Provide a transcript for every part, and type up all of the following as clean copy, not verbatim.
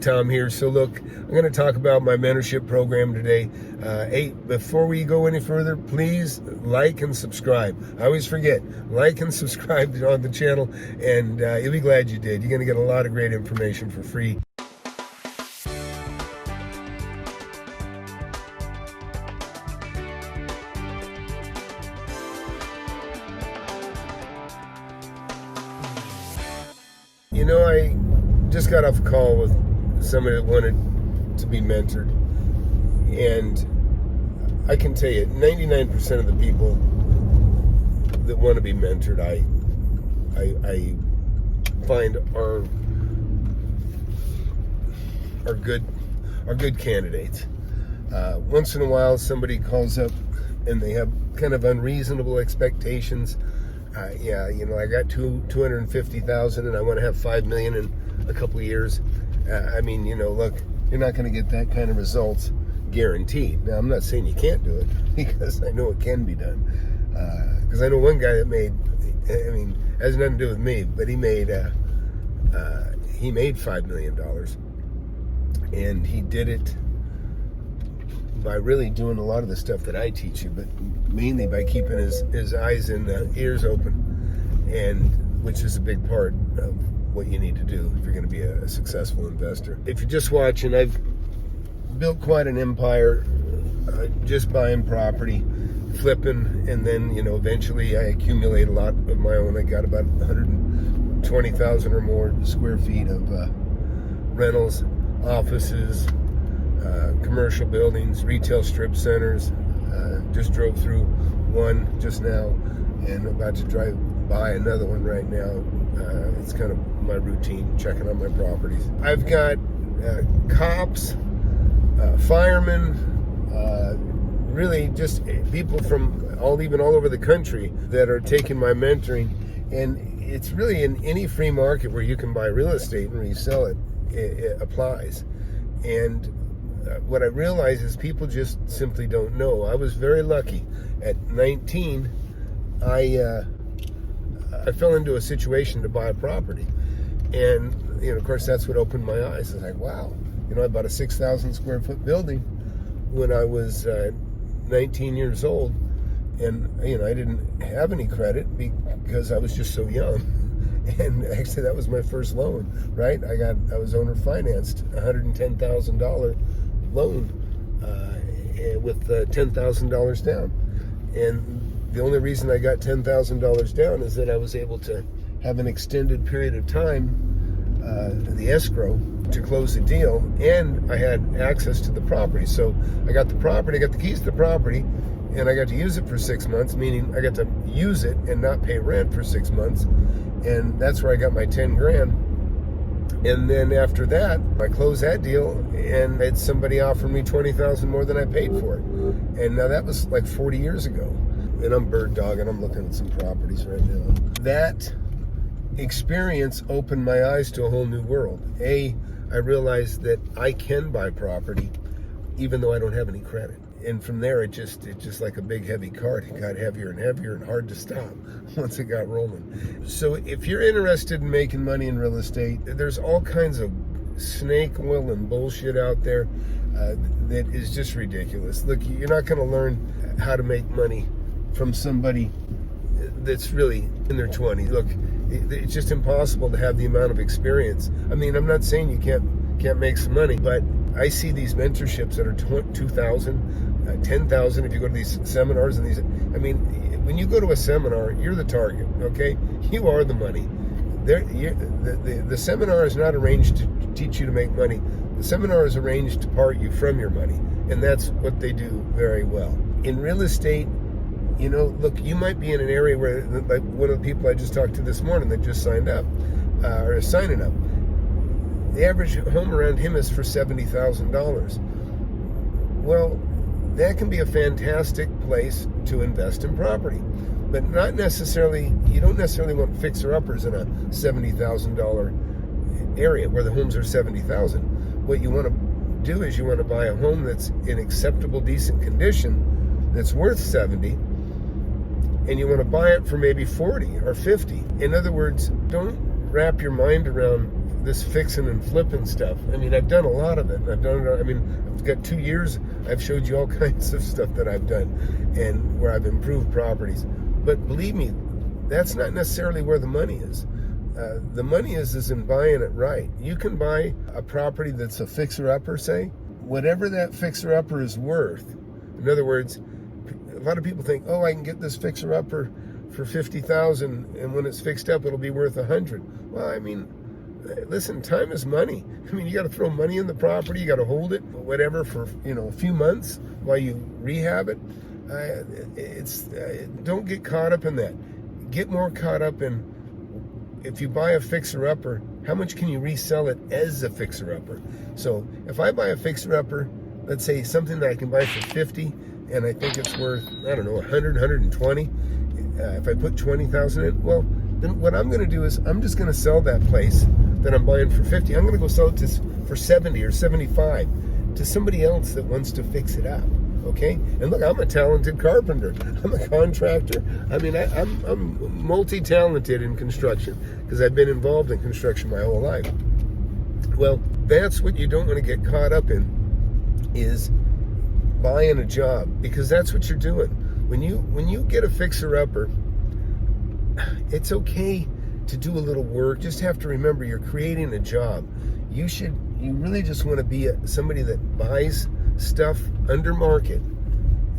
Tom here. So look, I'm going to talk about my mentorship program today. Hey, before we go any further, please like and subscribe. I always forget, like and subscribe on the channel, and you'll be glad you did. You're going to get a lot of great information for free. You know, I just got off a call with somebody that wanted to be mentored, and I can tell you 99% of the people that want to be mentored I find are good candidates. Once in a while somebody calls up and they have kind of unreasonable expectations. Yeah, you know, I got $250,000 and I want to have $5 million in a couple of years. I mean, you know, look, you're not going to get that kind of results guaranteed. Now, I'm not saying you can't do it, because I know it can be done. Because I know one guy that made, I mean, it has nothing to do with me, but he made $5 million, and he did it by really doing a lot of the stuff that I teach you, but mainly by keeping his eyes and ears open, and which is a big part of what you need to do if you're going to be a successful investor. If you're just watching, I've built quite an empire just buying property, flipping, and then, you know, eventually I accumulate a lot of my own. I got about 120,000 or more square feet of rentals, offices, commercial buildings, retail strip centers. Just drove through one just now and about to drive by another one right now. It's kind of my routine, checking on my properties. I've got cops, firemen, really just people from even all over the country that are taking my mentoring. And it's really in any free market where you can buy real estate and resell it, it applies. And what I realize is people just simply don't know. I was very lucky. At 19, I fell into a situation to buy a property, and you know, of course, that's what opened my eyes. I was like, wow, you know, I bought a 6,000 square foot building when I was 19 years old, and you know, I didn't have any credit because I was just so young. And actually, that was my first loan, right? I was owner financed, $110,000 loan with $10,000 down. And the only reason I got $10,000 down is that I was able to have an extended period of time, the escrow, to close the deal, and I had access to the property. So I got the property, I got the keys to the property, and I got to use it for 6 months, meaning I got to use it and not pay rent for 6 months. And that's where I got my 10 grand. And then after that, I closed that deal, and had somebody offer me $20,000 more than I paid for it. And now that was like 40 years ago. And I'm bird dogging, I'm looking at some properties right now. That experience opened my eyes to a whole new world. I realized that I can buy property even though I don't have any credit. And from there, it just like a big heavy cart. It got heavier and heavier and hard to stop once it got rolling. So if you're interested in making money in real estate, there's all kinds of snake oil and bullshit out there that is just ridiculous. Look, you're not going to learn how to make money from somebody that's really in their 20s. Look, it's just impossible to have the amount of experience. I mean, I'm not saying you can't make some money, but I see these mentorships that are $2,000, $10,000 if you go to these seminars and these. I mean, when you go to a seminar, you're the target, okay? You are the money. The seminar is not arranged to teach you to make money. The seminar is arranged to part you from your money, and that's what they do very well. In real estate, you know, look, you might be in an area where, like one of the people I just talked to this morning that just signed up, or is signing up, the average home around him is for $70,000. Well, that can be a fantastic place to invest in property, but not necessarily. You don't necessarily want fixer-uppers in a $70,000 area where the homes are $70,000. What you want to do is you want to buy a home that's in acceptable, decent condition, that's worth $70,000, and you want to buy it for maybe $40,000 or $50,000. In other words, don't wrap your mind around this fixing and flipping stuff. I mean, I've done a lot of it. I've got 2 years. I've showed you all kinds of stuff that I've done and where I've improved properties. But believe me, that's not necessarily where the money is. The money is in buying it right. You can buy a property that's a fixer-upper, say, whatever that fixer-upper is worth. In other words, a lot of people think, oh, I can get this fixer-upper for $50,000, and when it's fixed up, it'll be worth $100,000. Well, I mean, listen, time is money. I mean, you got to throw money in the property. You got to hold it, whatever, for a few months while you rehab it. Don't get caught up in that. Get more caught up in, if you buy a fixer-upper, how much can you resell it as a fixer-upper? So if I buy a fixer-upper, let's say something that I can buy for $50,000, and I think it's worth, I don't know, $100,000, $120,000. If I put $20,000 in, well, then what I'm going to do is I'm just going to sell that place that I'm buying for $50,000. I'm going to go sell it for $70,000 or $75,000 to somebody else that wants to fix it up. Okay? And look, I'm a talented carpenter. I'm a contractor. I mean, I'm multi-talented in construction because I've been involved in construction my whole life. Well, that's what you don't want to get caught up in, is buying a job, because that's what you're doing. When you get a fixer-upper, it's okay to do a little work. Just have to remember you're creating a job. You really just want to be somebody that buys stuff under market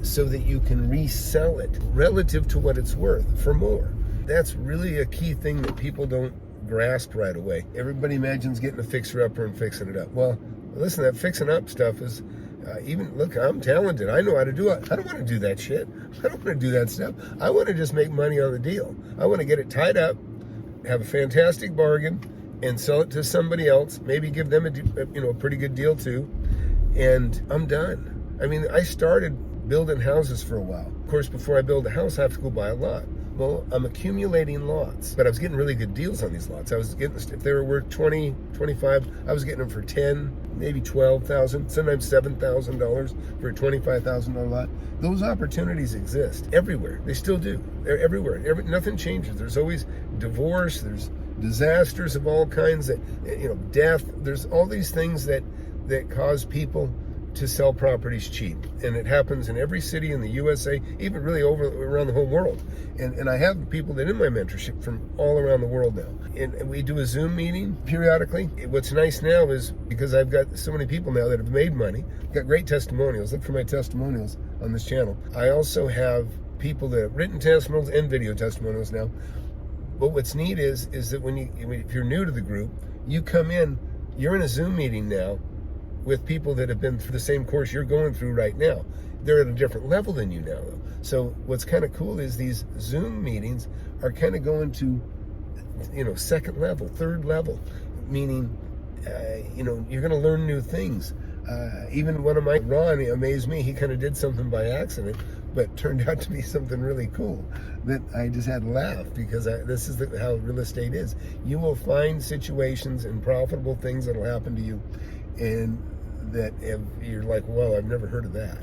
so that you can resell it relative to what it's worth for more. That's really a key thing that people don't grasp right away. Everybody imagines getting a fixer-upper and fixing it up. Well, listen, that fixing up stuff is, look, I'm talented. I know how to do it. I don't want to do that shit. I don't want to do that stuff. I want to just make money on the deal. I want to get it tied up, have a fantastic bargain, and sell it to somebody else. Maybe give them a pretty good deal too, and I'm done. I mean, I started building houses for a while. Of course, before I build a house, I have to go buy a lot. Well, I'm accumulating lots, but I was getting really good deals on these lots. I was getting, if they were worth 20, 25, I was getting them for 10, maybe 12,000, sometimes $7,000 for a $25,000 lot. Those opportunities exist everywhere. They still do. They're everywhere. Nothing changes. There's always divorce. There's disasters of all kinds. That death. There's all these things that cause people to sell properties cheap, and it happens in every city in the USA, even really around the whole world. And I have people that in my mentorship from all around the world now, and we do a Zoom meeting periodically. What's nice now is, because I've got so many people now that have made money, got great testimonials. Look for my testimonials on this channel. I also have people that have written testimonials and video testimonials now. But what's neat is that if you're new to the group, you come in, you're in a Zoom meeting now with people that have been through the same course you're going through right now. They're at a different level than you now, though. So what's kind of cool is these Zoom meetings are kind of going to, second level, third level, meaning, you're going to learn new things. Even one of my, Ron, amazed me. He kind of did something by accident, but turned out to be something really cool that I just had to laugh, because this is how real estate is. You will find situations and profitable things that will happen to you, and that you're like, well, I've never heard of that,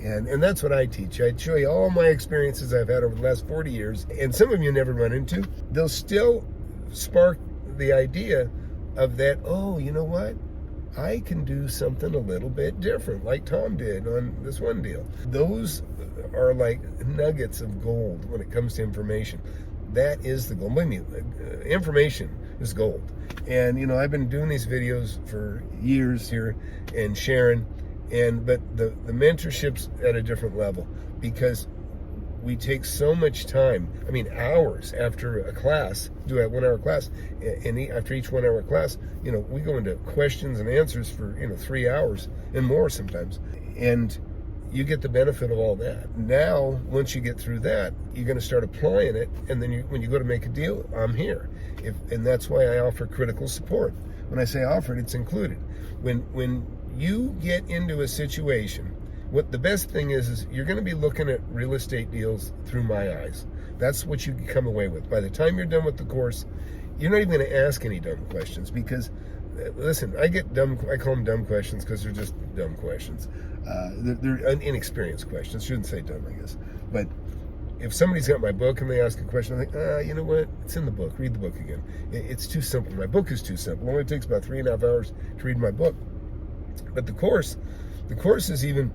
and that's what I teach. I show you all my experiences I've had over the last 40 years, and some of you never run into. They'll still spark the idea of that, oh, you know what? I can do something a little bit different, like Tom did on this one deal. Those are like nuggets of gold when it comes to information. That is the gold. Believe me, information is gold. And I've been doing these videos for years here and sharing, but the mentorship's at a different level, because we take so much time. I mean, hours after a class, do a 1 hour class, and after each 1 hour class, we go into questions and answers for 3 hours and more sometimes, and you get the benefit of all that. Now, once you get through that, you're going to start applying it, and then when you go to make a deal, I'm here. And that's why I offer critical support. When I say offered, it's included. When you get into a situation, what the best thing is you're going to be looking at real estate deals through my eyes. That's what you can come away with. By the time you're done with the course, you're not even going to ask any dumb questions, because listen, I call them dumb questions because they're just dumb questions. They're inexperienced questions. Shouldn't say dumb, I guess. But if somebody's got my book and they ask a question, I'm like, you know what? It's in the book. Read the book again. It's too simple. My book is too simple. It only takes about 3.5 hours to read my book. But the course is even,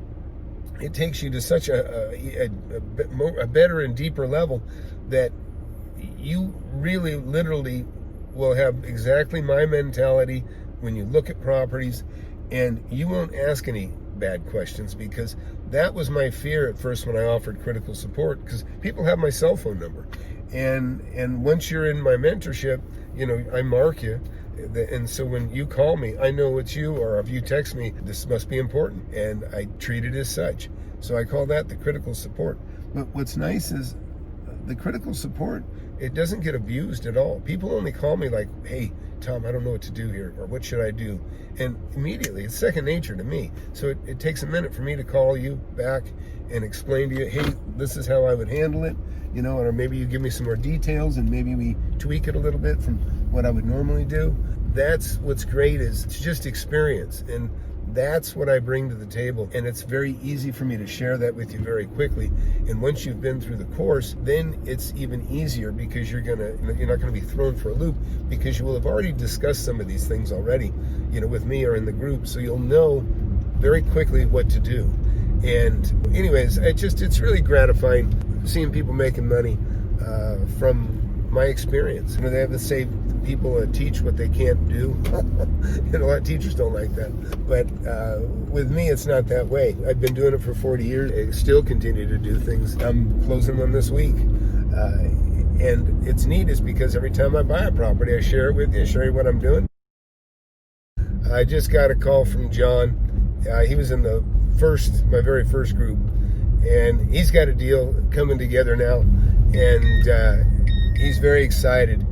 it takes you to such a better and deeper level that you really literally will have exactly my mentality when you look at properties, and you won't ask any bad questions, because that was my fear at first when I offered critical support, because people have my cell phone number, and once you're in my mentorship, you know, I mark you, and so when you call me, I know it's you, or if you text me, this must be important, and I treat it as such. So I call that the critical support. But what's nice is the critical support, it doesn't get abused at all. People only call me like, hey, Tom, I don't know what to do here, or what should I do? And immediately, it's second nature to me. So it takes a minute for me to call you back and explain to you, hey, this is how I would handle it, you know, or maybe you give me some more details and maybe we tweak it a little bit from what I would normally do. That's what's great, is it's just experience. And that's what I bring to the table, and it's very easy for me to share that with you very quickly. And once you've been through the course, then it's even easier, because you're not gonna be thrown for a loop, because you will have already discussed some of these things already, you know, with me or in the group, so you'll know very quickly what to do. And anyways, it's really gratifying seeing people making money from my experience. You know, they have to say people teach what they can't do. And a lot of teachers don't like that. But with me, it's not that way. I've been doing it for 40 years. I still continue to do things. I'm closing one this week. And it's neat is because every time I buy a property, I share it with you, show you what I'm doing. I just got a call from John. He was in my very first group. And he's got a deal coming together now. And he's very excited.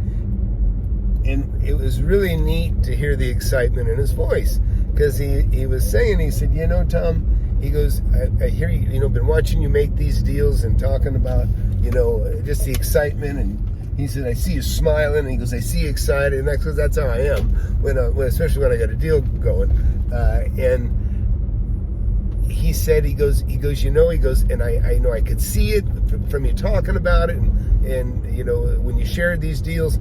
And it was really neat to hear the excitement in his voice, because he was saying, he said, you know, Tom, he goes, I hear you, you know, been watching you make these deals and talking about, you know, just the excitement. And he said, I see you smiling. And he goes, I see you excited. And that's how I am, especially when I got a deal going. And he said, he goes, you know, and I know I could see it from you talking about it. And you know, when you shared these deals.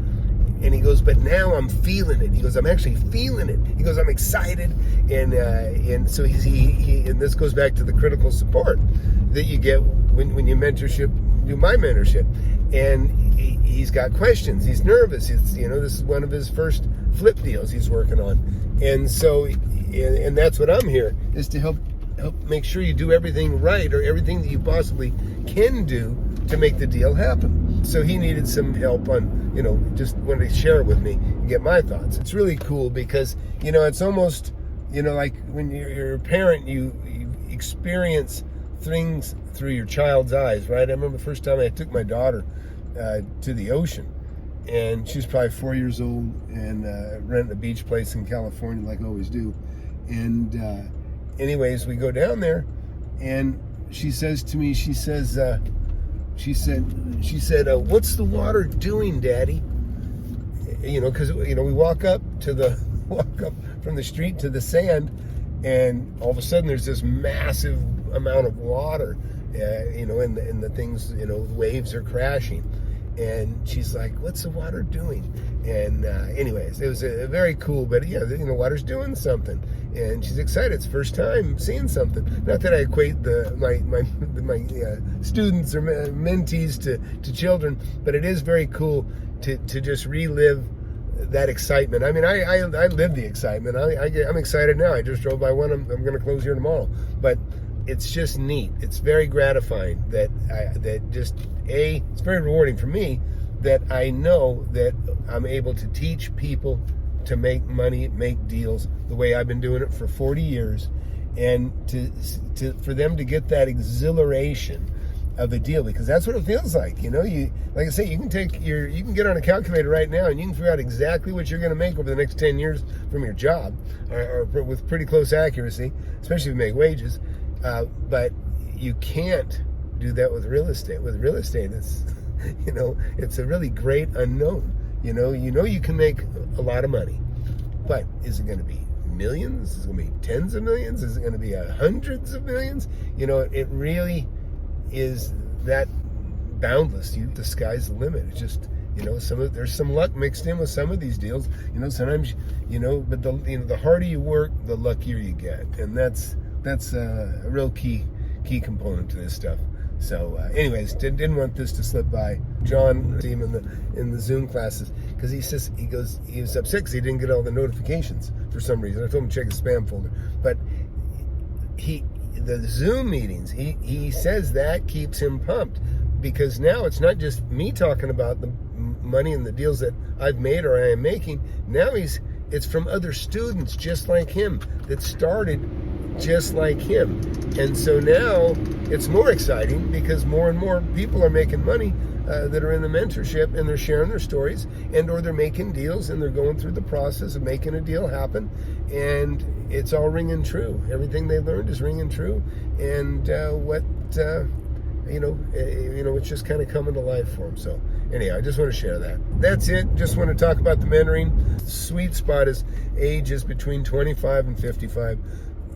And he goes, but now I'm feeling it. He goes, I'm actually feeling it. He goes, I'm excited. And so he and this goes back to the critical support that you get when you do my mentorship. And he's got questions. He's nervous. It's, you know, this is one of his first flip deals he's working on. And so, and that's what I'm here, is to help make sure you do everything right, or everything that you possibly can do to make the deal happen. So he needed some help on, you know, just wanted to share it with me and get my thoughts. It's really cool because, you know, it's almost, you know, like when you're a parent, you experience things through your child's eyes, right? I remember the first time I took my daughter to the ocean, and she was probably 4 years old, and rented a beach place in California like I always do. And anyways, we go down there, and she says to me, she said, what's the water doing, Daddy? You know, because, you know, we walk up from the street to the sand, and all of a sudden there's this massive amount of water, you know, and the things, you know, waves are crashing. And she's like, what's the water doing? And anyways, it was a very cool, but yeah, you know, water's doing something. And she's excited. It's first time seeing something. Not that I equate my students or mentees to children, but it is very cool to just relive that excitement. I mean, I live the excitement. I'm excited now. I just drove by one. I'm going to close here tomorrow. But it's just neat. It's very gratifying that it's very rewarding for me that I know that I'm able to teach people to make money, make deals the way I've been doing it for 40 years, and for them to get that exhilaration of a deal, because that's what it feels like. You know, like I say, you can get on a calculator right now and you can figure out exactly what you're going to make over the next 10 years from your job, or with pretty close accuracy, especially if you make wages. But you can't do that with real estate. With real estate, it's, you know, it's a really great unknown. You know you can make a lot of money, but is it going to be millions? Is it going to be tens of millions? Is it going to be hundreds of millions? You know, it really is that boundless. The sky's the limit. It's just, there's some luck mixed in with some of these deals. Sometimes, but the harder you work, the luckier you get, and that's a real key component to this stuff. So, anyways, didn't want this to slip by. John, see him in the Zoom classes, because he was upset because he didn't get all the notifications for some reason. I told him to check his spam folder, but the Zoom meetings, he says that keeps him pumped, because now it's not just me talking about the money and the deals that I've made or I am making. Now it's from other students just like him that started just like him. And so now it's more exciting because more and more people are making money that are in the mentorship, and they're sharing their stories, or they're making deals and they're going through the process of making a deal happen, and it's all ringing true. Everything they learned is ringing true, and it's just kind of coming to life for them. So anyhow, I just want to share that. That's it. Just want to talk about the mentoring. Sweet spot is ages between 25 and 55.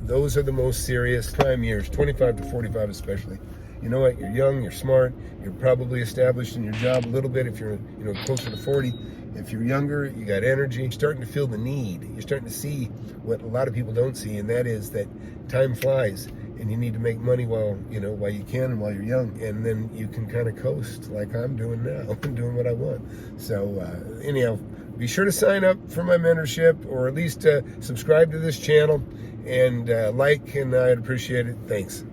Those are the most serious prime years, 25 to 45 especially. You know what? You're young, you're smart, you're probably established in your job a little bit if you're, closer to 40. If you're younger, you got energy. You're starting to feel the need. You're starting to see what a lot of people don't see, and that is that time flies, and you need to make money while you can and while you're young, and then you can kind of coast like I'm doing now. I'm doing what I want. So anyhow, be sure to sign up for my mentorship, or at least subscribe to this channel, and like, and I'd appreciate it. Thanks.